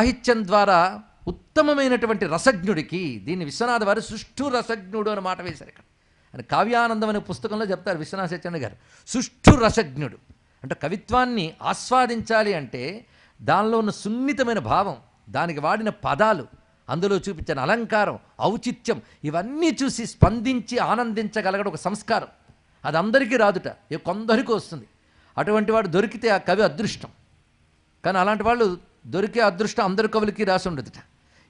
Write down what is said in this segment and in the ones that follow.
సాహిత్యం ద్వారా ఉత్తమమైనటువంటి రసజ్ఞుడికి, దీన్ని విశ్వనాథ వారు సుష్ఠు రసజ్ఞుడు అని మాట వేశారు ఇక్కడ. అని కావ్యానందం అనే పుస్తకంలో చెప్తారు విశ్వనాథ సత్యనారాయణ గారు. సుష్ఠు రసజ్ఞుడు అంటే కవిత్వాన్ని ఆస్వాదించాలి అంటే దానిలో ఉన్న సున్నితమైన భావం, దానికి వాడిన పదాలు, అందులో చూపించిన అలంకారం, ఔచిత్యం, ఇవన్నీ చూసి స్పందించి ఆనందించగలగడం ఒక సంస్కారం. అది అందరికీ రాదుట, కొందరికి వస్తుంది. అటువంటి వాడు దొరికితే ఆ కవి అదృష్టం. కానీ అలాంటి వాళ్ళు దొరికే అదృష్టం అందరి కవులకి రాసి ఉండదుట.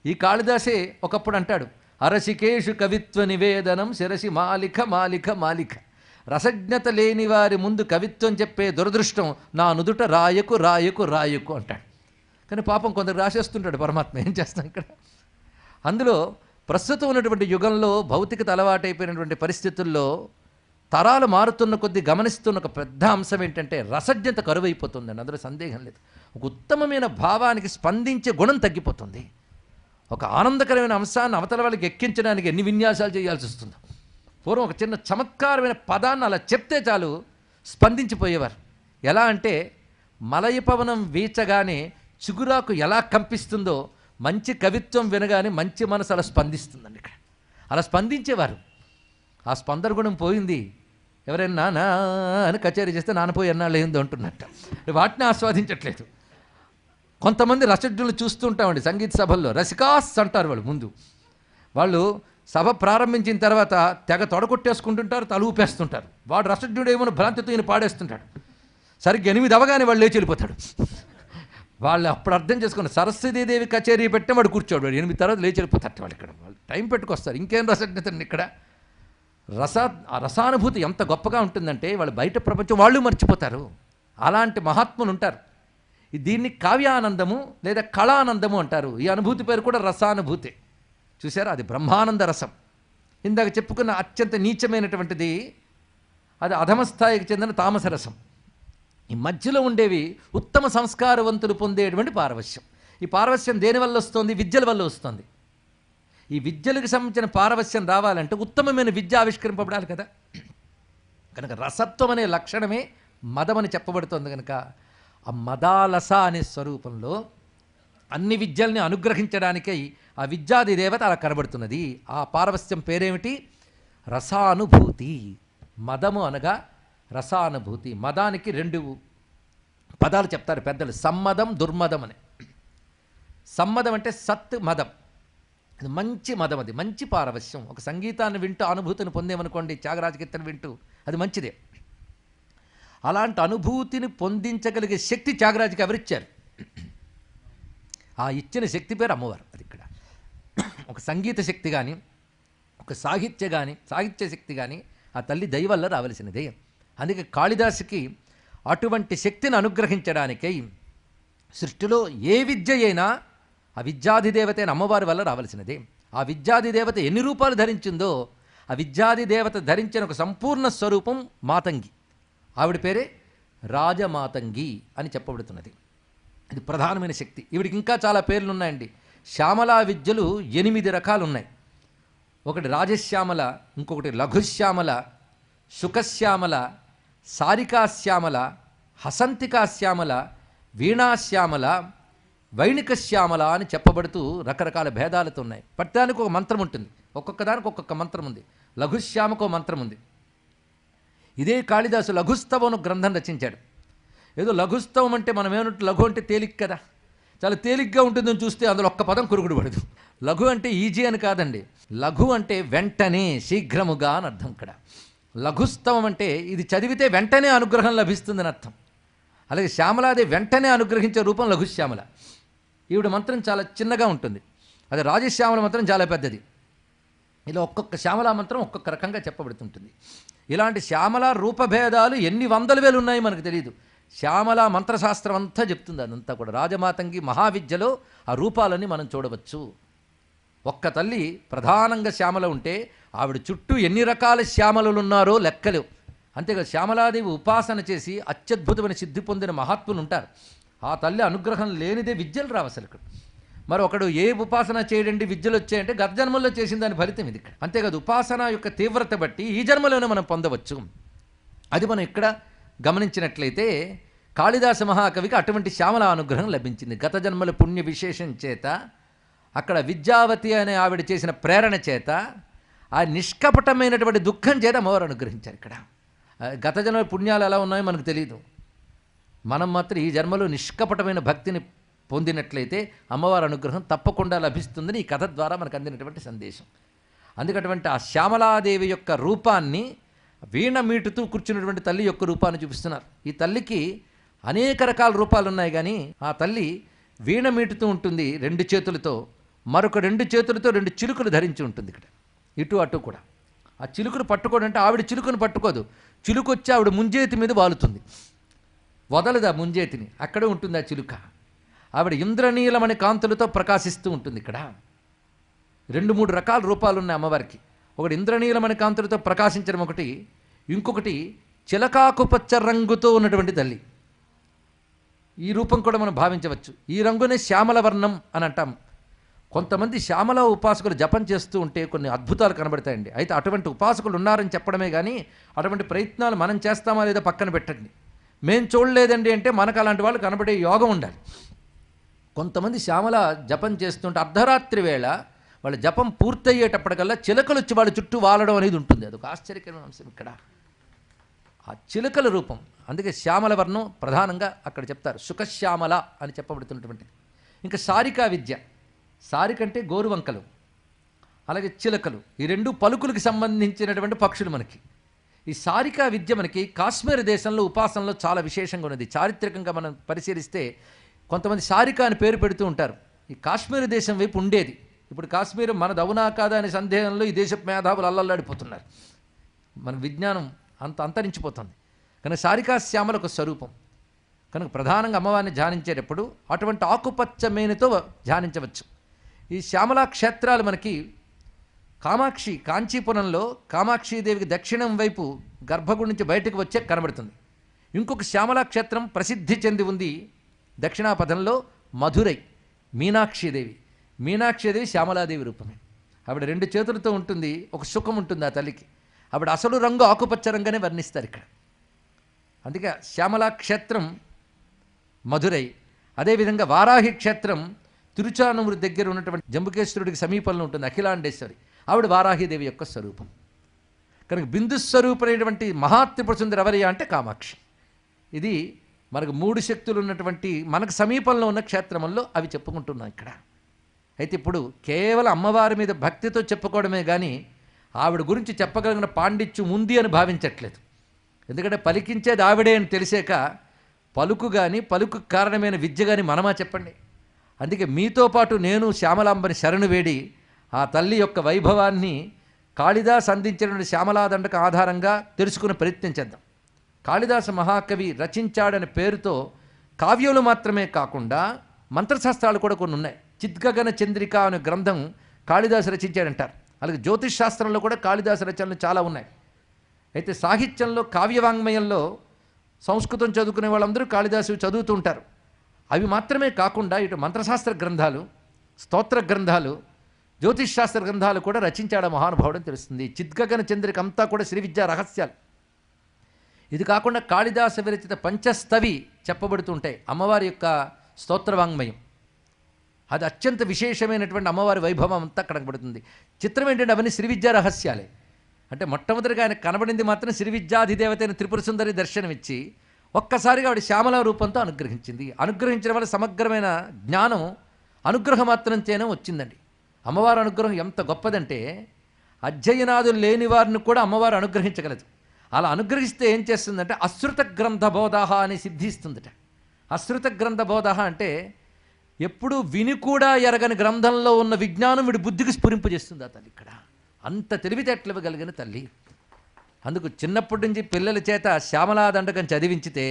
ఈ కాళిదాసే ఒకప్పుడు అంటాడు, అరసికేషు కవిత్వ నివేదనం శిరసి మాలిక మాలిక మాలిక. రసజ్ఞత లేని వారి ముందు కవిత్వం చెప్పే దురదృష్టం నా నుదుట రాయకు రాయకు రాయకు అంటాడు. కానీ పాపం కొందరు రాసేస్తుంటాడు పరమాత్మ, ఏం చేస్తాం ఇక్కడ. అందులో ప్రస్తుతం ఉన్నటువంటి యుగంలో భౌతికత అలవాటైపోయినటువంటి పరిస్థితుల్లో తరాలు మారుతున్న కొద్దీ గమనిస్తున్న ఒక పెద్ద అంశం ఏంటంటే రసజ్ఞత కరువైపోతుందండి. అందులో సందేహం లేదు. ఒక ఉత్తమమైన భావానికి స్పందించే గుణం తగ్గిపోతుంది. ఒక ఆనందకరమైన అంశాన్ని అవతల వాళ్ళకి ఎక్కించడానికి ఎన్ని విన్యాసాలు చేయాల్సి వస్తుందో. పూర్వం ఒక చిన్న చమత్కారమైన పదాన్ని అలా చెప్తే చాలు స్పందించిపోయేవారు. ఎలా అంటే మలయపవనం వీచగానే చిగురాకు ఎలా కంపిస్తుందో మంచి కవిత్వం వినగానే మంచి మనసు అలా స్పందిస్తుందండి. ఇక్కడ అలా స్పందించేవారు. ఆ స్పందన గుణం పోయింది. ఎవరైనా నానా అని కచేరీ చేస్తే నాన్నపోయి ఎన్నాళ్ళు ఏందో అంటున్నట్ట. వాటిని ఆస్వాదించట్లేదు. కొంతమంది రసజ్ఞులు చూస్తూ ఉంటామండి సంగీత సభల్లో. రసికాస్ అంటారు వాళ్ళు. ముందు వాళ్ళు సభ ప్రారంభించిన తర్వాత తెగ తొడగొట్టేసుకుంటుంటారు, తల ఊపేస్తుంటారు. వాడు రసజ్ఞుడు ఏమో భ్రాంతితో ఈయన పాడేస్తుంటాడు. సరిగ్గా 8 అవగానే వాళ్ళు లేచి వెళ్ళిపోతాడు. వాళ్ళు అప్పుడు అర్థం చేసుకున్నారు, సరస్వతీదేవి కచేరీ పెట్టిన వాడు కూర్చోడు. వాడు 8 తర్వాత లేచి వెళ్ళిపోతారు. వాళ్ళు ఇక్కడ వాళ్ళు టైం పెట్టుకొస్తారు. ఇంకేం రసజ్ఞతండి ఇక్కడ. రసానుభూతి ఎంత గొప్పగా ఉంటుందంటే వాళ్ళు బయట ప్రపంచం వాళ్ళు మర్చిపోతారు. అలాంటి మహాత్ములు ఉంటారు. దీన్ని కావ్యానందము లేదా కళానందము అంటారు. ఈ అనుభూతి పేరు కూడా రసానుభూతి. చూసారా, అది బ్రహ్మానంద రసం. ఇందాక చెప్పుకున్న అత్యంత నీచమైనటువంటిది అది అధమస్థాయికి చెందిన తామస రసం. ఈ మధ్యలో ఉండేవి ఉత్తమ సంస్కారవంతులు పొందేటువంటి పారవశ్యం. ఈ పారవశ్యం దేనివల్ల వస్తుంది? విద్యల వల్ల వస్తుంది. ఈ విద్యలకు సంబంధించిన పారవశ్యం రావాలంటే ఉత్తమమైన విద్య ఆవిష్కరింపబడాలి కదా. కనుక రసత్వం అనే లక్షణమే మదమని చెప్పబడుతుంది. కనుక ఆ మదాలస అనే స్వరూపంలో అన్ని విద్యల్ని అనుగ్రహించడానికై ఆ విద్యాది దేవత అలా కనబడుతున్నది. ఆ పారవశ్యం పేరేమిటి? రసానుభూతి. మదము అనగా రసానుభూతి. మదానికి 2 పదాలు చెప్తారు పెద్దలు, సమ్మదం దుర్మదం అని. సమ్మదం అంటే సత్ మదం, అది మంచి మదం, అది మంచి పారవశ్యం. ఒక సంగీతాన్ని వింటూ అనుభూతిని పొందేమనుకోండి, త్యాగరాజ కీర్తన వింటూ, అది మంచిదే. అలాంటి అనుభూతిని పొందించగలిగే శక్తి త్యాగరాజుకి ఎవరిచ్చారు? ఆ ఇచ్చిన శక్తి పేరు అమ్మవారు. అది ఇక్కడ ఒక సంగీత శక్తి కానీ ఒక సాహిత్య శక్తి కానీ ఆ తల్లి దయ వల్ల రావలసినదే. అందుకే కాళిదాసుకి అటువంటి శక్తిని అనుగ్రహించడానికై సృష్టిలో ఏ విద్య అయినా ఆ విద్యాధిదేవత అయిన అమ్మవారి వల్ల రావలసినదే. ఆ విద్యాధిదేవత ఎన్ని రూపాలు ధరించిందో ఆ విద్యాధిదేవత ధరించిన ఒక సంపూర్ణ స్వరూపం మాతంగి. ఆవిడ పేరే రాజమాతంగి అని చెప్పబడుతున్నది. ఇది ప్రధానమైన శక్తి. ఈవిడికి ఇంకా చాలా పేర్లు ఉన్నాయండి. శ్యామలా విద్యలు 8 రకాలు ఉన్నాయి. ఒకటి రాజశ్యామల, ఇంకొకటి లఘుశ్యామల, శుకశ్యామల, సారికాశ్యామల, హసంతికాశ్యామల, వీణాశ్యామల, వైణికశ్యామల అని చెప్పబడుతూ రకరకాల భేదాలతో ఉన్నాయి. ప్రతిదానికి ఒక మంత్రం ఉంటుంది. ఒక్కొక్క దానికి ఒక్కొక్క మంత్రం ఉంది. లఘుశ్యామకు మంత్రం ఉంది. ఇదే కాళిదాసు లఘుస్తవం గ్రంథం రచించాడు. ఏదో లఘుస్తవం అంటే మనం ఏమంటే లఘు అంటే తేలిక కదా, చాలా తేలిగ్గా ఉంటుందని చూస్తే అందులో ఒక్క పదం కురుగుడు పడదు. లఘు అంటే ఈజీ అని కాదండి. లఘు అంటే వెంటనే, శీఘ్రముగా అని అర్థం. ఇక్కడ లఘుస్తవం అంటే ఇది చదివితే వెంటనే అనుగ్రహం లభిస్తుందని అర్థం. అలాగే శ్యామలాది వెంటనే అనుగ్రహించే రూపం లఘుశ్యామల. ఈవిడ మంత్రం చాలా చిన్నగా ఉంటుంది. అదే రాజశ్యామల మంత్రం చాలా పెద్దది. ఇలా ఒక్కొక్క శ్యామలా మంత్రం ఒక్కొక్క రకంగా చెప్పబడుతుంటుంది. ఇలాంటి శ్యామల రూపభేదాలు ఎన్ని వందల వేలు ఉన్నాయి మనకు తెలియదు. శ్యామల మంత్రశాస్త్రం అంతా చెప్తుంది. అదంతా కూడా రాజమాతంగి మహావిద్యలో ఆ రూపాలని మనం చూడవచ్చు. ఒక్క తల్లి ప్రధానంగా శ్యామల ఉంటే ఆవిడ చుట్టూ ఎన్ని రకాల శ్యామలలు ఉన్నారో లెక్కలేవు. అంతేకాదు శ్యామలాదేవి ఉపాసన చేసి అత్యద్భుతమైన సిద్ధి పొందిన మహాత్ములు ఉంటారు. ఆ తల్లి అనుగ్రహం లేనిదే విద్యలు రావు అసలు. మరి ఒకడు ఏ ఉపాసన చేయడండి విద్యలు వచ్చాయంటే గత జన్మల్లో చేసిన దాని ఫలితం ఇది. ఇక్కడ అంతేకాదు ఉపాసన యొక్క తీవ్రత బట్టి ఈ జన్మలోనే మనం పొందవచ్చు. అది మనం ఇక్కడ గమనించినట్లయితే కాళిదాస మహాకవికి అటువంటి శ్యామల అనుగ్రహం లభించింది. గత జన్మల పుణ్య విశేషం చేత, అక్కడ విద్యావతి అనే ఆవిడ చేసిన ప్రేరణ చేత, ఆ నిష్కపటమైనటువంటి దుఃఖం చేత అమ్మవారు అనుగ్రహించారు. ఇక్కడ గత జన్మల పుణ్యాలు ఎలా ఉన్నాయో మనకు తెలియదు. మనం మాత్రం ఈ జన్మలో నిష్కపటమైన భక్తిని పొందినట్లయితే అమ్మవారి అనుగ్రహం తప్పకుండా లభిస్తుందని ఈ కథ ద్వారా మనకు అందినటువంటి సందేశం. అందుకటువంటి ఆ శ్యామలాదేవి యొక్క రూపాన్ని వీణ మీటుతూ కూర్చున్నటువంటి తల్లి యొక్క రూపాన్ని చూపిస్తున్నారు. ఈ తల్లికి అనేక రకాల రూపాలు ఉన్నాయి, కానీ ఆ తల్లి వీణ మీటుతూ ఉంటుంది 2 చేతులతో, మరొక 2 చేతులతో 2 చిలుకలు ధరించి ఉంటుంది. ఇక్కడ ఇటు అటు కూడా ఆ చిలుకను పట్టుకోడంటే ఆవిడ చిలుకను పట్టుకోదు, చిలుక వచ్చి ఆవిడ ముంజేతి మీద వాలుతుంది, వదలదు ఆ ముంజేతిని, అక్కడే ఉంటుంది ఆ చిలుక. ఆవిడ ఇంద్రనీలమణి కాంతులతో ప్రకాశిస్తూ ఉంటుంది. ఇక్కడ 2-3 రకాల రూపాలు ఉన్నాయి అమ్మవారికి. ఒకటి ఇంద్రనీలమణి కాంతులతో ప్రకాశించడం ఒకటి, ఇంకొకటి చిలకాకుపచ్చ రంగుతో ఉన్నటువంటి తల్లి. ఈ రూపం కూడా మనం భావించవచ్చు. ఈ రంగునే శ్యామల వర్ణం అని అంటాం. కొంతమంది శ్యామల ఉపాసకులు జపం చేస్తూ ఉంటే కొన్ని అద్భుతాలు కనబడతాయండి. అయితే అటువంటి ఉపాసకులు ఉన్నారని చెప్పడమే కానీ అటువంటి ప్రయత్నాలు మనం చేస్తామా లేదా పక్కన పెట్టండి. మేం చూడలేదండి అంటే మనకు అలాంటి వాళ్ళు కనబడే యోగం ఉండాలి. కొంతమంది శ్యామల జపం చేస్తుంటే అర్ధరాత్రి వేళ వాళ్ళ జపం పూర్తయ్యేటప్పటికల్లా చిలకలు వచ్చి వాళ్ళ చుట్టూ వాలడం అనేది ఉంటుంది. అదొక ఆశ్చర్యకరమైన అంశం ఇక్కడ, ఆ చిలకల రూపం. అందుకే శ్యామల వర్ణం ప్రధానంగా అక్కడ చెప్తారు, సుఖశ్యామల అని చెప్పబడుతున్నటువంటి. ఇంకా సారికా విద్య, సారికంటే గోరువంకలు, అలాగే చిలకలు, ఈ 2 పలుకులకు సంబంధించినటువంటి పక్షులు మనకి. ఈ సారికా విద్య మనకి కాశ్మీర్ దేశంలో ఉపాసనలో చాలా విశేషంగా ఉన్నది. చారిత్రకంగా మనం పరిశీలిస్తే కొంతమంది సారికా అని పేరు పెడుతూ ఉంటారు. ఈ కాశ్మీర్ దేశం వైపు ఉండేది. ఇప్పుడు కాశ్మీర్ మనది అవునా కాదా అనే సందేహంలో ఈ దేశ మేధావులు అల్లల్లాడిపోతున్నారు. మన విజ్ఞానం అంత అంతరించిపోతుంది. కనుక సారికా శ్యామలకు స్వరూపం కనుక ప్రధానంగా అమ్మవారిని ధ్యానించేటప్పుడు అటువంటి ఆకుపచ్చ మేనితో ధ్యానించవచ్చు. ఈ శ్యామలా క్షేత్రాలు మనకి కామాక్షి, కాంచీపురంలో కామాక్షీదేవికి దక్షిణం వైపు గర్భగుడి నుంచి బయటకు వచ్చే కనబడుతుంది. ఇంకొక శ్యామలా క్షేత్రం ప్రసిద్ధి చెంది ఉంది దక్షిణాపథంలో, మధురై, మీనాక్షీదేవి. మీనాక్షీదేవి శ్యామలాదేవి రూపమే. ఆవిడ 2 చేతులతో ఉంటుంది, ఒక సుఖం ఉంటుంది ఆ తల్లికి. ఆవిడ అసలు రంగు ఆకుపచ్చ రంగునే వర్ణిస్తారు ఇక్కడ. అందుకే శ్యామలా క్షేత్రం మధురై. అదేవిధంగా వారాహి క్షేత్రం తిరుచానూరు దగ్గర ఉన్నటువంటి జంబుకేశ్వరుడికి సమీపంలో ఉంటుంది, అఖిలాండేశ్వరి. ఆవిడ వారాహిదేవి యొక్క స్వరూపం. కనుక బిందు స్వరూపమైనటువంటి మహాత్రిపుర సుందరి ఎవరయ్యా అంటే కామాక్షి. ఇది మనకు 3 శక్తులు ఉన్నటువంటి మనకు సమీపంలో ఉన్న క్షేత్రంలో అవి చెప్పుకుంటున్నాం ఇక్కడ. అయితే ఇప్పుడు కేవలం అమ్మవారి మీద భక్తితో చెప్పుకోవడమే కానీ ఆవిడ గురించి చెప్పగలిగిన పాండిత్యం ఉంది అని భావించట్లేదు. ఎందుకంటే పలికించేది ఆవిడే అని తెలిసాక పలుకు కానీ పలుకు కారణమైన విద్య కానీ మనమా చెప్పండి. అందుకే మీతో పాటు నేను శ్యామలాంబని శరణు వేడి ఆ తల్లి యొక్క వైభవాన్ని కాళిదాస్ అందించినటువంటి శ్యామలాదండక ఆధారంగా తెలుసుకునే ప్రయత్నం చేద్దాం. కాళిదాస మహాకవి రచించాడనే పేరుతో కావ్యాలు మాత్రమే కాకుండా మంత్రశాస్త్రాలు కూడా కొన్ని ఉన్నాయి. చిద్గగన చంద్రిక అనే గ్రంథం కాళిదాసు రచించాడంటారు. అలాగే జ్యోతిష్ శాస్త్రంలో కూడా కాళిదాసు రచనలు చాలా ఉన్నాయి. అయితే సాహిత్యంలో కావ్యవాంగ్మయంలో సంస్కృతం చదువుకునే వాళ్ళందరూ కాళిదాసు చదువుతూ ఉంటారు. అవి మాత్రమే కాకుండా ఇటు మంత్రశాస్త్ర గ్రంథాలు, స్తోత్ర గ్రంథాలు, జ్యోతిష్ శాస్త్ర గ్రంథాలు కూడా రచించాడు మహానుభావుడని తెలుస్తుంది. చిద్గగన చంద్రిక అంతా కూడా శ్రీ విద్యా రహస్యాలు. ఇది కాకుండా కాళిదాస విరచిత పంచస్తవి చెప్పబడుతుంటాయి. అమ్మవారి యొక్క స్తోత్రవాంగ్మయం అది అత్యంత విశేషమైనటువంటి అమ్మవారి వైభవం అంతా కనబడుతుంది. చిత్రం ఏంటంటే అవన్నీ శ్రీ విద్యా రహస్యాలే. అంటే మొట్టమొదటిగా ఆయన కనబడింది మాత్రం శ్రీ విద్యాధిదేవత అయిన త్రిపుర సుందరి దర్శనమిచ్చి ఒక్కసారిగా ఆవిడ శ్యామల రూపంతో అనుగ్రహించింది. అనుగ్రహించడం వల్ల సమగ్రమైన జ్ఞానం అనుగ్రహం మాత్రంతోనే వచ్చిందండి. అమ్మవారి అనుగ్రహం ఎంత గొప్పదంటే అధ్యయనాదులు లేని వారిని కూడా అమ్మవారు అనుగ్రహించగలదు. అలా అనుగ్రహిస్తే ఏం చేస్తుందంటే అశ్రుత గ్రంథ బోధ అని సిద్ధిస్తుందట. అశ్రుత గ్రంథ బోధ అంటే ఎప్పుడు విని కూడా ఎరగని గ్రంథంలో ఉన్న విజ్ఞానం వీడి బుద్ధికి స్ఫురింపజేస్తుంది ఆ తల్లి. ఇక్కడ అంత తెలివితేటలు ఇవ్వగలిగిన తల్లి. అందుకు చిన్నప్పటి నుంచి పిల్లల చేత శ్యామలాదండకం చదివించితే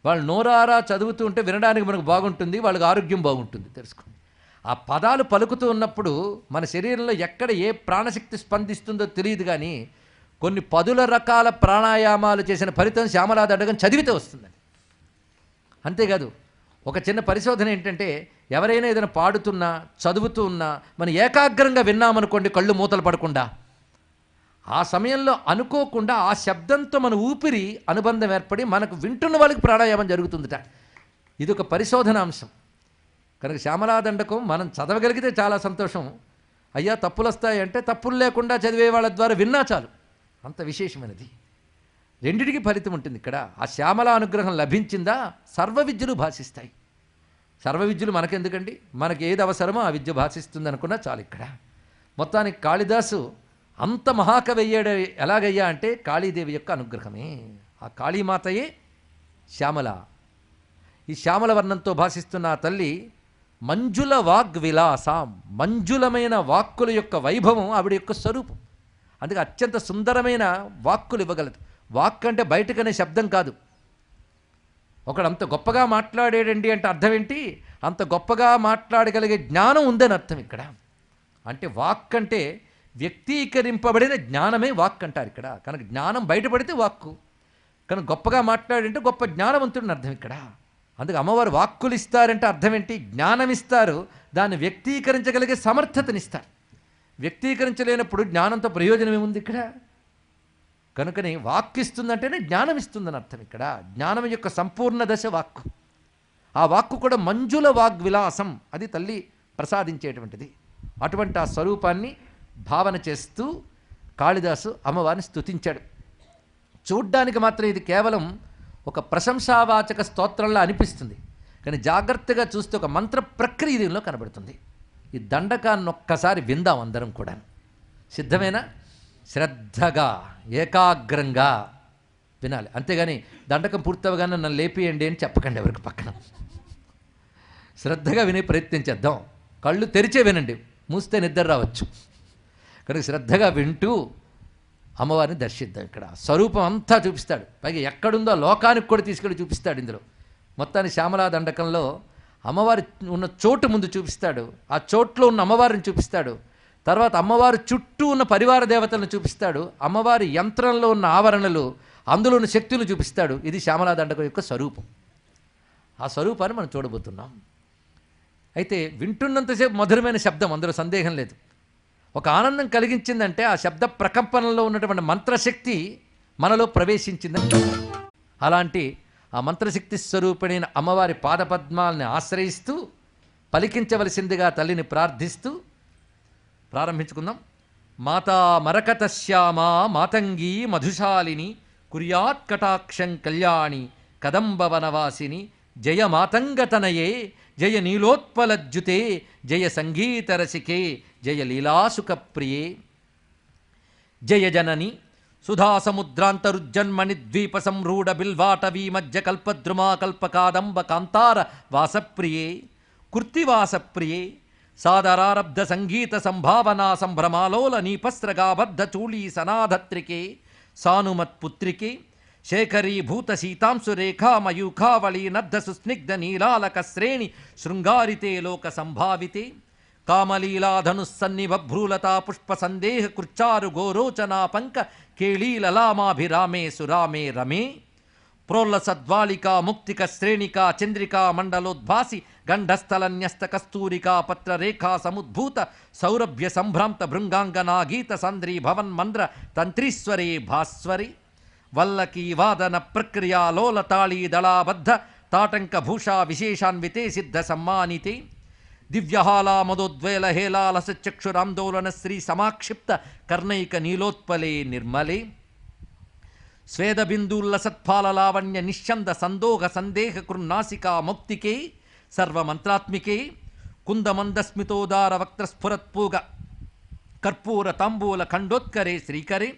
వాళ్ళు నోరారా చదువుతూ ఉంటే వినడానికి మనకు బాగుంటుంది, వాళ్ళకి ఆరోగ్యం బాగుంటుంది. తెలుసుకోండి, ఆ పదాలు పలుకుతూ ఉన్నప్పుడు మన శరీరంలో ఎక్కడ ఏ ప్రాణశక్తి స్పందిస్తుందో తెలియదు, కానీ కొన్ని 10 రకాల ప్రాణాయామాలు చేసిన ఫలితం శ్యామలాదండకం చదివితే వస్తుందండి. అంతేకాదు ఒక చిన్న పరిశోధన ఏంటంటే ఎవరైనా ఏదైనా పాడుతున్నా చదువుతూ ఉన్నా మనం ఏకాగ్రంగా విన్నామనుకోండి, కళ్ళు మూతలు పడకుండా ఆ సమయంలో అనుకోకుండా ఆ శబ్దంతో మన ఊపిరి అనుబంధం ఏర్పడి మనకు వింటున్న వాళ్ళకి ప్రాణాయామం జరుగుతుందిట. ఇది ఒక పరిశోధన అంశం. కనుక శ్యామలా దండకం మనం చదవగలిగితే చాలా సంతోషం. అయ్యా తప్పులు వస్తాయంటే తప్పులు లేకుండా చదివే వాళ్ళ ద్వారా విన్నా చాలు, అంత విశేషమైనది. రెండిటికి ఫలితం ఉంటుంది ఇక్కడ. ఆ శ్యామల అనుగ్రహం లభించిందా సర్వ విద్యలు భాషిస్తాయి. సర్వ విద్యలు మనకెందుకండి, మనకి ఏది అవసరమో ఆ విద్య భాషిస్తుంది అనుకున్నా చాలు. ఇక్కడ మొత్తానికి కాళిదాసు అంత మహాకవి అయ్యాడు ఎలాగయ్యా అంటే కాళీదేవి యొక్క అనుగ్రహమే. ఆ కాళీమాతయే శ్యామల. ఈ శ్యామల వర్ణంతో భాషిస్తున్న ఆ తల్లి మంజుల వాగ్ విలాసాం, మంజులమైన వాక్కుల యొక్క వైభవం ఆవిడ యొక్క స్వరూపం. అందుకే అత్యంత సుందరమైన వాక్కులు ఇవ్వగలదు. వాక్ అంటే బయటకనే శబ్దం కాదు. ఒకడు అంత గొప్పగా మాట్లాడేడండి అంటే అర్థం ఏంటి, అంత గొప్పగా మాట్లాడగలిగే జ్ఞానం ఉందని అర్థం ఇక్కడ. అంటే వాక్ అంటే వ్యక్తీకరింపబడిన జ్ఞానమే వాక్ అంటారు ఇక్కడ. కనుక జ్ఞానం బయటపడితే వాక్కు. కనుక గొప్పగా మాట్లాడంటే గొప్ప జ్ఞానవంతుడిని అర్థం ఇక్కడ. అందుకే అమ్మవారు వాక్కులు ఇస్తారంటే అర్థం ఏంటి, జ్ఞానం ఇస్తారు, దాన్ని వ్యక్తీకరించగలిగే సమర్థతనిస్తారు. వ్యక్తీకరించలేనప్పుడు జ్ఞానంతో ప్రయోజనం ఏముంది ఇక్కడ. కనుకని వాక్కు ఇస్తుందంటేనే జ్ఞానం ఇస్తుందని అర్థం ఇక్కడ. జ్ఞానం యొక్క సంపూర్ణ దశ వాక్కు. ఆ వాక్కు కూడా మంజుల వాగ్విలాసం, అది తల్లి ప్రసాదించేటువంటిది. అటువంటి ఆ స్వరూపాన్ని భావన చేస్తూ కాళిదాసు అమ్మవారిని స్తుతించాడు. చూడ్డానికి మాత్రం ఇది కేవలం ఒక ప్రశంసావాచక స్తోత్రంలా అనిపిస్తుంది, కానీ జాగ్రత్తగా చూస్తే ఒక మంత్ర ప్రక్రియ దీనిలో కనబడుతుంది. ఈ దండకాన్ని ఒక్కసారి విందాం అందరం కూడా. సిద్ధమేనా? శ్రద్ధగా ఏకాగ్రంగా వినాలి. అంతేగాని దండకం పూర్తవగానే నన్ను లేపియండి అని చెప్పకండి ఎవరికి పక్కన. శ్రద్ధగా వినే ప్రయత్నం చేద్దాం. కళ్ళు తెరిచే వినండి, మూస్తే నిద్ర రావచ్చు. కనుక శ్రద్ధగా వింటూ అమ్మవారిని దర్శిద్దాం. ఇక్కడ స్వరూపం అంతా చూపిస్తాడు. పైగా ఎక్కడుందో లోకానికి కూడా తీసుకెళ్ళి చూపిస్తాడు. ఇందులో మొత్తాన్ని శ్యామలా దండకంలో అమ్మవారి ఉన్న చోటు ముందు చూపిస్తాడు, ఆ చోట్లో ఉన్న అమ్మవారిని చూపిస్తాడు, తర్వాత అమ్మవారి చుట్టూ ఉన్న పరివార దేవతలను చూపిస్తాడు, అమ్మవారి యంత్రంలో ఉన్న ఆవరణలు, అందులో ఉన్న శక్తులు చూపిస్తాడు. ఇది శ్యామలా దండకం యొక్క స్వరూపం. ఆ స్వరూపాన్ని మనం చూడబోతున్నాం. అయితే వింటున్నంతసేపు మధురమైన శబ్దం, అందులో సందేహం లేదు. ఒక ఆనందం కలిగించిందంటే ఆ శబ్ద ప్రకంపనలో ఉన్నటువంటి మంత్రశక్తి మనలో ప్రవేశించిందని. అలాంటి ఆ మంత్రశక్తి స్వరూపిణైన అమ్మవారి పాదపద్మాలని ఆశ్రయిస్తూ పలికించవలసిందిగా తల్లిని ప్రార్థిస్తూ ప్రారంభించుకుందాం. మాతా మరకత శ్యామా మాతంగీ మధుశాలిని కుర్యాత్ కటాక్షం కళ్యాణి కదంబవనవాసిని జయ మాతంగతనయే జయ నీలోత్పలజ్జుతే జయ సంగీతరసికే జయ లీలాసుఖప్రియే జయ జనని సుధాసముద్రాంతరుజ్జన్మణి ద్వీప సంరూఢ బిల్వాటవీ మధ్య కల్పద్రుమా కల్పకాదంబ కాంతార వాసప్రియే కుర్తివాసప్రియే సాదరారబ్ధ సంగీత సంభావనా సంభ్రమాలోల నీపస్రగాబద్ధ చూళీ సనాధత్రికే సానుమత్పుత్రికే శేఖరీభూత సీతాంశురేఖా మయూఖావళీ నద్ధ సుస్నిగ్ధ నీలాలక శ్రేణి శృంగారితే లోక సంభావితే కామలీలాధనుస్సన్నిభ్రూలతా పుష్ప సందేహ కృచ్చారు గోరోచనా పంక కేళీలలామాభిరామే సురామే రమే ప్రోల్లసద్వాళికా ముక్తిక శ్రేణికా చంద్రికా మండలోద్భాసి గంఢస్థలన్యస్త కస్తూరికా పత్రరేఖా సముద్భూత సౌరభ్య సంభ్రాంత భృంగాంగనా గీత సంద్రీ భవన్మంద్ర తంత్రీశ్వరే భాస్వరి వల్లకీ వాదన ప్రక్రియా లోలతాళీ దళాబద్ధ తాటంక భూషా విశేషాన్వితే సిద్ధ సమ్మానితే దివ్యహాలా మదోద్వేల హేలాలస చక్షురాందోళన శ్రీ సమాక్షిప్త కర్ణైక నీలోత్పలే నిర్మలే స్వేదబిందూల్లసత్ఫాలలావణ్య నిశ్చంద సందోహ సందేహ కృన్నాసికా మౌక్తికే సర్వమంత్రాత్మికే కుందమందస్మితోదార వక్త్రస్ఫురత్పూగ కర్పూర తాంబూల ఖండోత్కరే శ్రీకరే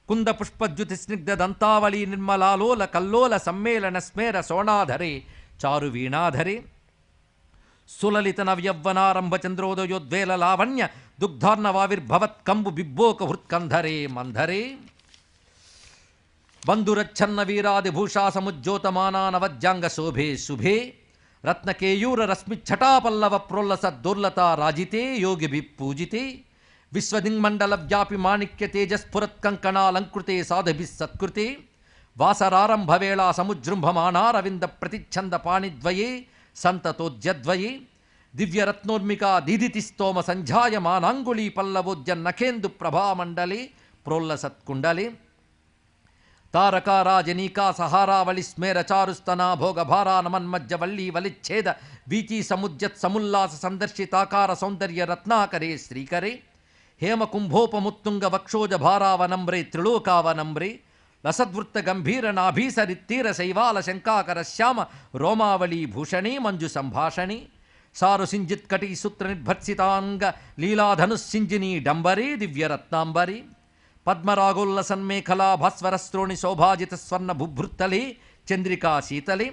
కుందపుష్పద్యుతి స్నిగ్ధ దంతావళీ నిర్మలాలోల కల్లోల సమ్మేళన స్మేర సోణాధరే చారు వీణాధరే సులలిత నవ్యవ్వనారంభ చంద్రోదయోద్వేల లావణ్య దుగ్ధార్ణవావిర్భవత్ కంబు బిబ్బోక హృత్కంధరే మంధరే బంధురచ్ఛన్న వీరాదిభూషా సముజ్జోతమానా నవజ్జాంగ శోభే శుభే రత్నకేయూర రశ్మిఛటాపల్లవ ప్రోల్లస దోర్లత రాజితే యోగిభి పూజితే విశ్వదింగ్మండల వ్యాపి మాణిక్య తేజస్ఫురత్కంకణాలంకృతే సాధుభిः సత్కృతే వాసరారంభవేళా సముజృంభమాణారవింద ప్రతిచ్ఛంద పాణిద్వయే సంతతోద్యద్వయే దివ్యరత్నోర్మికా దీదితి స్తోమ సంధ్యాయమానాంగుళీ పల్లవోద్య నఖేందు ప్రభామండలే ప్రోల్ల సత్కుండలి తారకారాజనీకా సహారావళి స్మేరచారుస్తనా భోగభారా నమన్మజ్జ వల్లీ వలిచ్ఛేద వీచీ సముద్యత్ సముల్లాస సందర్శితాకార సౌందర్య రత్నాకరే శ్రీకరే హేమకుంభోపముత్తుంగ వక్షోజ భారావనంబ్రే త్రిలోకావనంబ్రే లసద్వృత్త గంభీర నాభీసరిత్తీర శైవాల శంకాకర శ్యామ రోమావళీ భూషణీ మంజు సంభాషణి సారు సింజిత్ కటీ సూత్ర నిర్భర్సితాంగ లీలాధనుస్సింజినీ డంబరే దివ్యరత్నాంబరి పద్మరాగోల్లసన్మేఖలా భాస్వరస్త్రోణి శోభాజిత స్వర్ణ బుభృత్తలే చంద్రికా శీతలే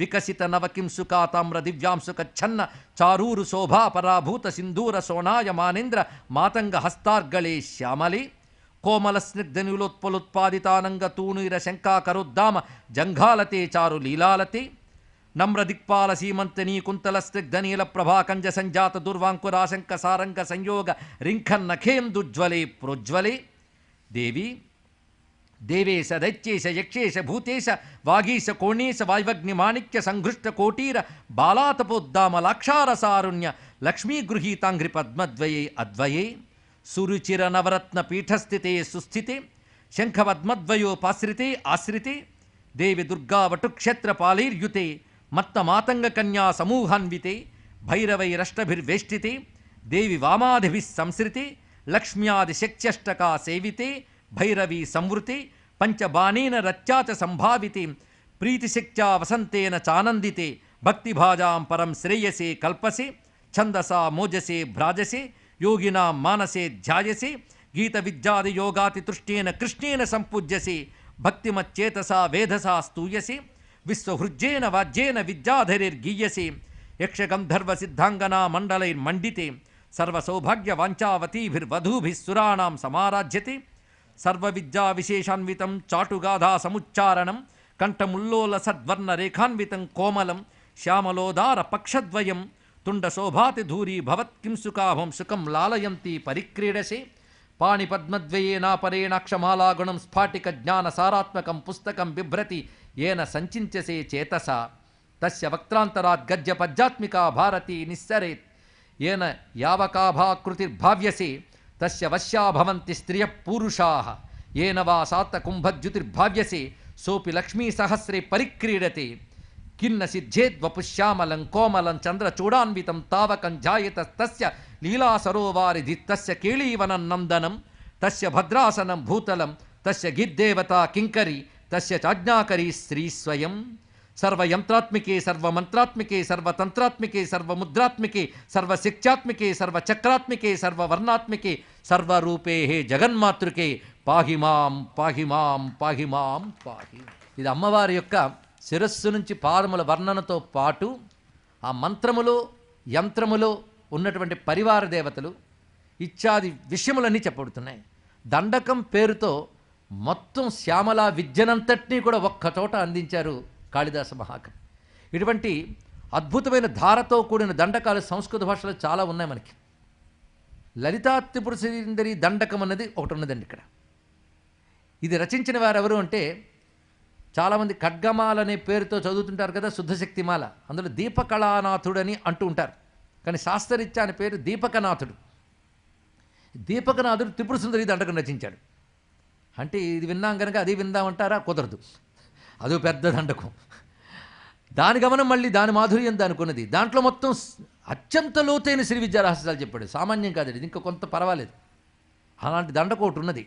వికసిత నవకింసుకా తామ్ర దివ్యాంశుకచ్ఛన్న చారూరు శోభా పరాభూత సింధూర సోనాయ మానేంద్ర మాతంగ హస్తార్గళే శ్యామలే కోమల స్నిగ్ధనిలోత్పలుత్పాదితానంగ తూణీర శంకాకరోద్దామ జంఘాలతే చారు లీలాలతే నమ్ర దిక్పాల సీమంతనీ కుంతల స్నిగ్ధనీల ప్రభాకంజ సంజాత దుర్వాంకురాశంక సారంగ సంయోగ రింఖన్నఖేందుజ్వలే ప్రోజ్వలే దేవి దేవేశ దైత్యేశ యక్షేశ భూతేశ వాగీశ కోణేశ వాయువగ్ని మాణిక్య సంఘృష్ట కోటీర బాలాతపోద్దామ లాక్షారసారుణ్య లక్ష్మీగృహీతాంఘ్రి పద్మద్వయే అద్వయే సురుచిర నవరత్న పీఠస్థితే సుస్థితే శంఖపద్మద్వయోపాశ్రితే ఆశ్రితే దేవి దుర్గా వటుక్షేత్రపాలైర్యుతే మత్తమాతంగ కన్యా సమూహాన్వితే భైరవైరష్టభిర్వేష్టితే దేవి వామాదిభిः సంశ్రితే లక్ష్మ్యాదిశక్త్యష్టకా సేవితే భైరవీ సంవృతే పంచబాణేన రత్యాచ సంభావితే ప్రీతిశక్త్యా వసంతేన చానందితే భక్తిభాజాం పరం శ్రేయసే కల్పసే ఛందసా మోజసే భ్రాజసే యోగినాం మానసే ధ్యాయసే గీత విద్యాది యోగాతి తుష్టేన కృష్ణేన సంపూజ్యసే భక్తిమచ్చేతసా వేధసా స్తూయసే విశ్వహృజ్యేన వాజ్యేన విద్యాధరైర్గీయసే యక్షగంధర్వ సిద్ధాంగనా మండలైర్మండితే సర్వసౌభాగ్య వాంఛావతీభిర్వధూభిः సురాణాం సమారాజ్యతే సర్వవిద్యా విశేషాన్వితం చాటుగాధా సముచ్చారణం కంఠముల్లోల సద్వర్ణ రేఖాన్వితం కోమలం శ్యామలోదార పక్షద్వయం తుండశోభాతి ధూరీ భవత్కింసుకాభం సుఖం లాలయంతి పరిక్రీడసే పాణిపద్మద్వయేనాపరేణాక్షమాలాగుణం స్ఫాటిక జ్ఞాన సారాత్మకం పుస్తకం బిభ్రతి ఏన సంచించసే చేతసా తస్య వక్త్రాంతరాత్ గద్య పద్యాత్మికా భారతి నిస్సరేత్ ఏన యావకాభాకృతిర్భావ్యసే తస్య వశ్యా భవంతి స్త్రియ పూరుషాః ఏన వా సాత్త కుంభద్యుతిర్భావ్యసే సోపి లక్ష్మీ సహస్రే పరిక్రీడతే కిన్న సిద్ధేద్వపుశ్యామలం కోమలం చంద్రచూడాన్వితం తావకం జాయత తస్య లీలాసరోవారిధి తస్య కేళీవనం నందనం తస్య భద్రాసనం భూతలం తస్య గిద్దేవతా కింకరి తస్య చాజ్ఞాకరీ శ్రీ స్వయం సర్వయంత్రాత్మికే సర్వమంత్రాత్మికే సర్వతంత్రాత్మికే సర్వముద్రాత్మికే సర్వశిక్షాత్మికే సర్వచక్రాత్మికే సర్వవర్ణాత్మికే సర్వరూపే హే జగన్మాతృకే పాహిమాం పాహిమాం పాహిమాం పాహి. ఇది అమ్మవారి యొక్క శిరస్సు నుంచి పాదముల వర్ణనతో పాటు ఆ మంత్రములో యంత్రములో ఉన్నటువంటి పరివార దేవతలు ఇత్యాది విషయములన్నీ చెప్పబడుతున్నాయి. దండకం పేరుతో మొత్తం శ్యామల విద్యనంతటినీ కూడా ఒక్కచోట అందించారు కాళిదాస మహాకవి. ఇటువంటి అద్భుతమైన ధారతో కూడిన దండకాలు సంస్కృత భాషలో చాలా ఉన్నాయి మనకి. లలితా త్రిపుర సుందరి దండకం అన్నది ఒకటి ఉన్నదండి ఇక్కడ. ఇది రచించిన వారు ఎవరు అంటే చాలామంది ఖడ్గమాల అనే పేరుతో చదువుతుంటారు కదా, శుద్ధశక్తిమాల, అందులో దీపకళానాథుడు అని అంటూ ఉంటారు. కానీ శాస్త్రరీత్యా అనే పేరు దీపకనాథుడు. దీపకనాథుడు త్రిపుర సుందరి దండకం రచించాడు. అంటే ఇది విన్నాం కనుక అది విందామంటారా? కుదరదు. అదో పెద్ద దండకం. దాని గమనం మళ్ళీ దాని మాధుర్యం దానికున్నది. దాంట్లో మొత్తం అత్యంత లోతైన శ్రీ విద్యా రహస్యాలు చెప్పాడు. సామాన్యం కాదు, ఇది ఇంకా కొంత పర్వాలేదు. అలాంటి దండకం ఒకటి ఉన్నది.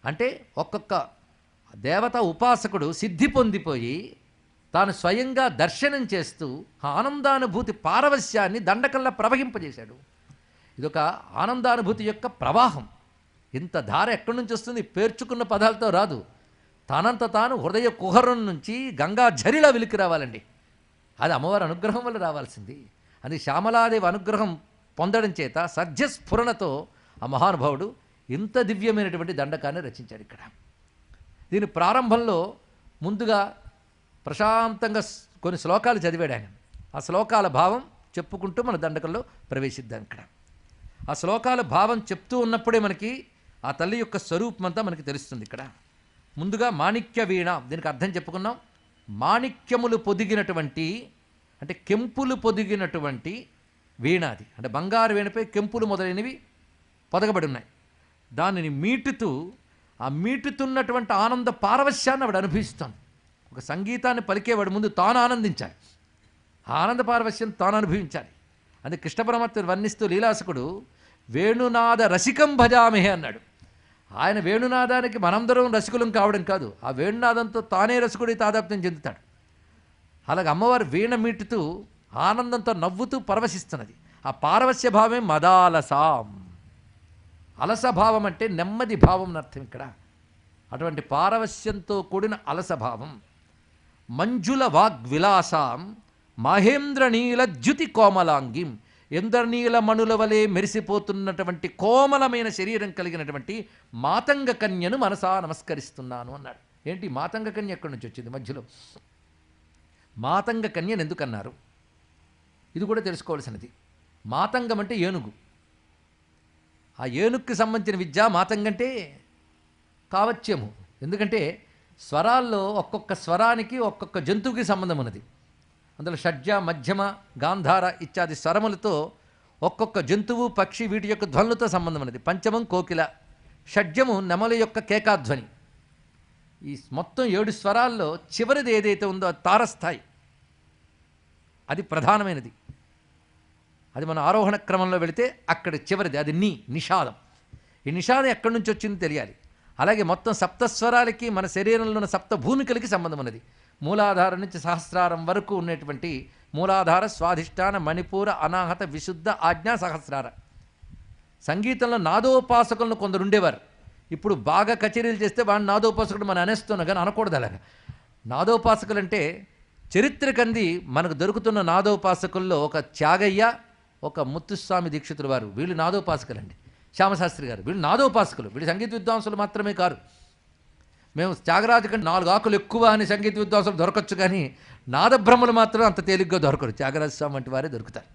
అంటే ఒక్కొక్క దేవత ఉపాసకుడు సిద్ధి పొందిపోయి తాను స్వయంగా దర్శనం చేస్తూ ఆనందానుభూతి పారవశ్యాన్ని దండకంలా ప్రవహింపజేశాడు. ఇదొక ఆనందానుభూతి యొక్క ప్రవాహం. ఇంత ధార ఎక్కడి నుంచి వస్తుంది? పేర్చుకున్న పదాలతో రాదు. తనంత తాను హృదయ కుహరం నుంచి గంగా ఝరిలా వెలికి రావాలండి. అది అమ్మవారి అనుగ్రహం వల్ల రావాల్సింది. అది శ్యామలాదేవి అనుగ్రహం పొందడం చేత సద్యస్ఫురణతో ఆ మహానుభావుడు ఇంత దివ్యమైనటువంటి దండకాన్ని రచించాడు. ఇక్కడ దీని ప్రారంభంలో ముందుగా ప్రశాంతంగా కొన్ని శ్లోకాలు చదివాడు ఆయన. ఆ శ్లోకాల భావం చెప్పుకుంటూ మన దండకంలో ప్రవేశిద్దాం. ఇక్కడ ఆ శ్లోకాల భావం చెప్తూ ఉన్నప్పుడే మనకి ఆ తల్లి యొక్క స్వరూపం అంతా మనకి తెలుస్తుంది. ఇక్కడ ముందుగా మాణిక్య వీణ, దీనికి అర్థం చెప్పుకున్నాం. మాణిక్యములు పొదిగినటువంటి అంటే కెంపులు పొదిగినటువంటి వీణ అది. అంటే బంగారు వీణపై కెంపులు మొదలైనవి పొదగబడి ఉన్నాయి. దానిని మీటుతూ ఆ మీటుతున్నటువంటి ఆనంద పారవశ్యాన్ని ఆవిడ అనుభవిస్తాను. ఒక సంగీతాన్ని పలికేవాడు ముందు తాను ఆనందించాలి, ఆనంద పారవశ్యం తాను అనుభవించాలి. అది కృష్ణ పరమాత్మ వర్ణిస్తూ లీలాసకుడు వేణునాద రసికం భజామహే అన్నాడు. ఆయన వేణునాదానికి మనందరం రసికులం కావడం కాదు, ఆ వేణునాదంతో తానే రసికుడి తాదాప్యం చెందుతాడు. అలాగే అమ్మవారు వీణ మీటుతూ ఆనందంతో నవ్వుతూ పరవశిస్తున్నది. ఆ పారవస్య భావమే మదాలసాం. అలసభావం అంటే నెమ్మది భావం అర్థం ఇక్కడ. అటువంటి పారవస్యంతో కూడిన అలసభావం. మంజుల వాగ్విలాసాం మహేంద్రనీల ద్యుతి కోమలాంగిం. ఇంద్రనీల మణుల వలె మెరిసిపోతున్నటువంటి కోమలమైన శరీరం కలిగినటువంటి మాతంగ కన్యను మనసా నమస్కరిస్తున్నాను అన్నాడు. ఏంటి మాతంగ కన్య ఎక్కడి నుంచి వచ్చింది మధ్యలో? మాతంగ కన్యను ఎందుకన్నారు ఇది కూడా తెలుసుకోవాల్సినది. మాతంగం అంటే ఏనుగు. ఆ ఏనుగుకి సంబంధించిన విద్య మాతంగంటే కావచ్చేమో. ఎందుకంటే స్వరాల్లో ఒక్కొక్క స్వరానికి ఒక్కొక్క జంతువుకి సంబంధం ఉన్నది. అందులో షడ్జ, మధ్యమ, గాంధార ఇత్యాది స్వరములతో ఒక్కొక్క జంతువు, పక్షి వీటి యొక్క ధ్వనులతో సంబంధం ఉన్నది. పంచమం కోకిల, షడ్జము నెమల యొక్క కేకాధ్వని. ఈ మొత్తం 7 స్వరాల్లో చివరిది ఏదైతే ఉందో అది తారస్థాయి, అది ప్రధానమైనది. అది మన ఆరోహణ క్రమంలో వెళితే అక్కడ చివరిది అది నిషాదం. ఈ నిషాదం ఎక్కడి నుంచి వచ్చింది తెలియాలి. అలాగే మొత్తం సప్తస్వరాలకి మన శరీరంలో ఉన్న సప్త భూమికలకి సంబంధం ఉన్నది. మూలాధారం నుంచి సహస్రారం వరకు ఉన్నటువంటి మూలాధార, స్వాధిష్టాన, మణిపూర, అనాహత, విశుద్ధ, ఆజ్ఞా, సహస్రార. సంగీతంలో నాదోపాసకులను కొందరు ఉండేవారు. ఇప్పుడు బాగా కచేరీలు చేస్తే వాడిని నాదోపాసకుడు మనం అనేస్తున్నాం, కానీ అనకూడదు అలాగా. నాదోపాసకులు అంటే చరిత్రకంది మనకు దొరుకుతున్న నాదోపాసకుల్లో ఒక త్యాగయ్య, ఒక ముత్తుస్వామి దీక్షితుల వారు, వీళ్ళు నాదోపాసకులండి. శ్యామశాస్త్రి గారు, వీళ్ళు నాదోపాసకులు. వీళ్ళు సంగీత విద్వాంసులు మాత్రమే కారు. మేము త్యాగరాజు కంటే 4 ఆకులు ఎక్కువ అని సంగీత విద్వాంసులు దొరకచ్చు, కానీ నాదబ్రహ్మలు మాత్రం అంత తేలిగ్గా దొరకరు. త్యాగరాజ స్వామి వంటి వారే దొరుకుతారు.